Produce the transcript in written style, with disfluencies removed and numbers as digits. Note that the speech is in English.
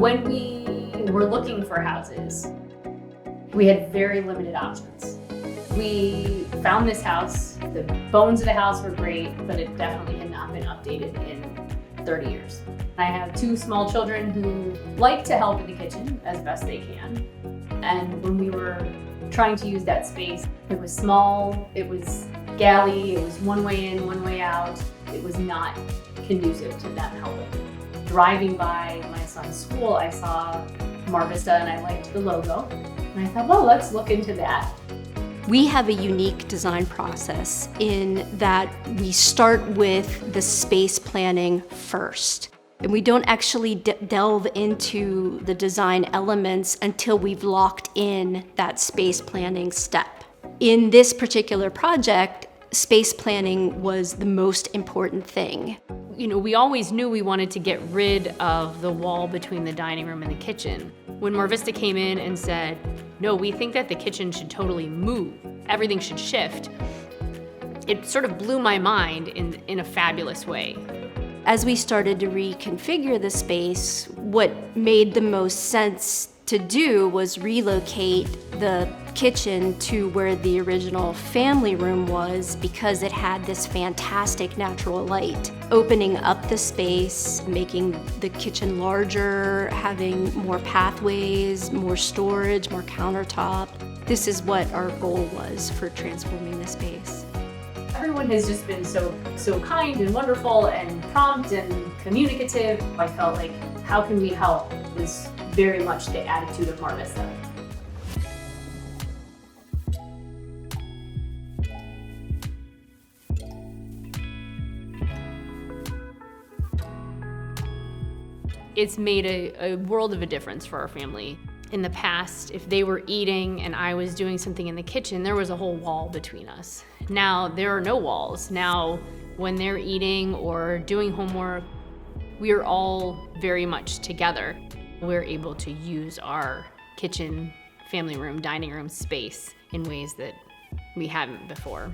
When we were looking for houses, we had very limited options. We found this house. The bones of the house were great, but it definitely had not been updated in 30 years. I have two small children who like to help in the kitchen as best they can. And when we were trying to use that space, it was small, it was galley, it was one way in, one way out. It was not conducive to them helping. Driving by my son's school, I saw Marvista and I liked the logo. And I thought, well, let's look into that. We have a unique design process in that we start with the space planning first. And we don't actually delve into the design elements until we've locked in that space planning step. In this particular project, space planning was the most important thing. You know, we always knew we wanted to get rid of the wall between the dining room and the kitchen. When Marvista came in and said, no, we think that the kitchen should totally move, everything should shift, it sort of blew my mind in a fabulous way. As we started to reconfigure the space, what made the most sense to do was relocate the kitchen to where the original family room was because it had this fantastic natural light. Opening up the space, making the kitchen larger, having more pathways, more storage, more countertop. This is what our goal was for transforming the space. Everyone has just been so kind and wonderful and prompt and communicative. I felt like, how can we help was very much the attitude of Marvista. It's made a world of a difference for our family. In the past, if they were eating and I was doing something in the kitchen, there was a whole wall between us. Now there are no walls. Now when they're eating or doing homework, we are all very much together. We're able to use our kitchen, family room, dining room space in ways that we haven't before.